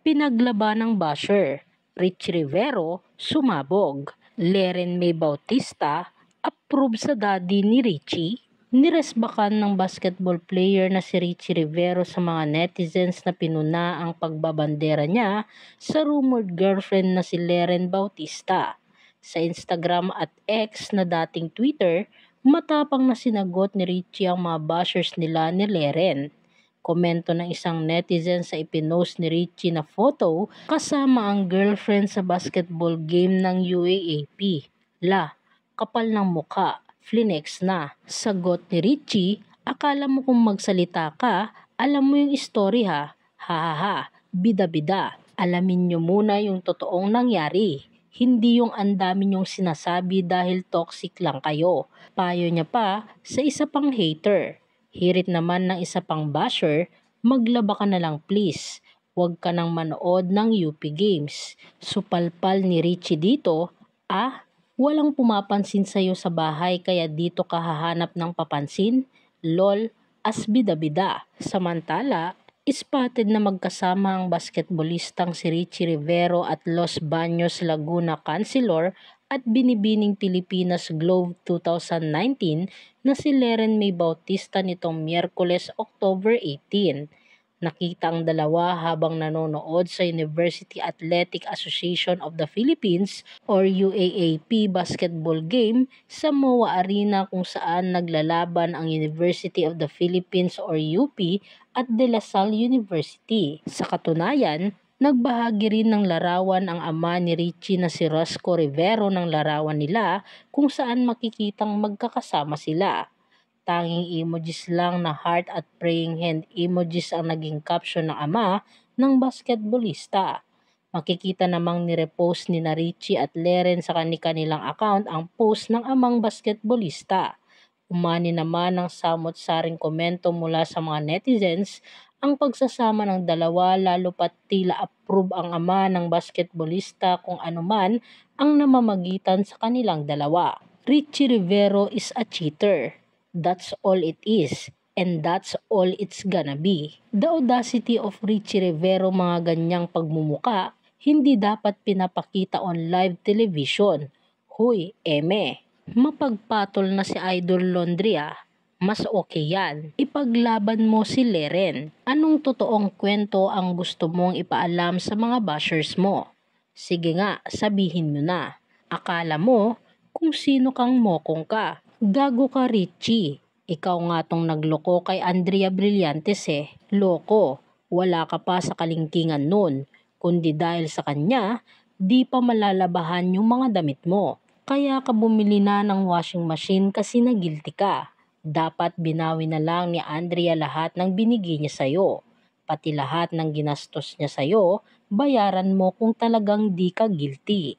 Pinaglaban ng basher, Richie Rivero sumabog, Leren May Bautista approve sa daddy ni Richie. Niresbakan ng basketball player na si Richie Rivero sa mga netizens na pinuna ang pagbabandera niya sa rumored girlfriend na si Leren Bautista. Sa Instagram at X na dating Twitter, matapang na sinagot ni Richie ang mga bashers nila ni Leren. Komento ng isang netizen sa ipinost ni Richie na photo kasama ang girlfriend sa basketball game ng UAAP. Kapal ng muka, flinex na. Sagot ni Richie, akala mo kung magsalita ka, alam mo yung story ha. Hahaha, bida-bida. Alamin nyo muna yung totoong nangyari. Hindi yung andami nyong sinasabi dahil toxic lang kayo. Payo niya pa sa isa pang hater. Hirit naman ng isa pang basher, maglaba ka na lang please. Huwag ka nang manood ng UP Games. Supalpal ni Richie dito, walang pumapansin sa'yo sa bahay kaya dito ka hahanap ng papansin? Lol, as bida-bida. Samantala, spotted na magkasama ang basketballistang si Richie Rivero at Los Baños Laguna Councilor at Binibining Pilipinas Globe 2019 na si Leren May Bautista nitong Miyerkules, October 18. Nakita ang dalawa habang nanonood sa University Athletic Association of the Philippines or UAAP basketball game sa MOA Arena kung saan naglalaban ang University of the Philippines or UP at De La Salle University. Sa katunayan, nagbahagi rin ng larawan ang ama ni Richie na si Rosco Rivero ng larawan nila kung saan makikitang magkakasama sila. Tanging emojis lang na heart at praying hand emojis ang naging caption ng ama ng basketballista. Makikita namang nirepost ni Richie at Leren sa kanilang account ang post ng amang basketballista. Umani naman ng samot-saring komento mula sa mga netizens ang pagsasama ng dalawa lalo pat tila approve ang ama ng basketballista kung anuman ang namamagitan sa kanilang dalawa. Richie Rivero is a cheater. That's all it is, and that's all it's gonna be. The audacity of Richie Rivero mga ganyang pagmumuka, hindi dapat pinapakita on live television. Huy, eme. Mapagpatol na si Idol Laundry mas okay yan. Ipaglaban mo si Leren. Anong totoong kwento ang gusto mong ipaalam sa mga bashers mo? Sige nga, sabihin mo na. Akala mo kung sino kang mokong ka. Gago ka Richie. Ikaw nga tong nagloko kay Andrea Brillantes Loko. Wala ka pa sa kalingkingan nun. Kundi dahil sa kanya, di pa malalabahan yung mga damit mo. Kaya ka bumili na ng washing machine kasi nagilty ka. Dapat binawi na lang ni Andrea lahat ng binigay niya sa'yo. Pati lahat ng ginastos niya sa'yo, bayaran mo kung talagang di ka guilty.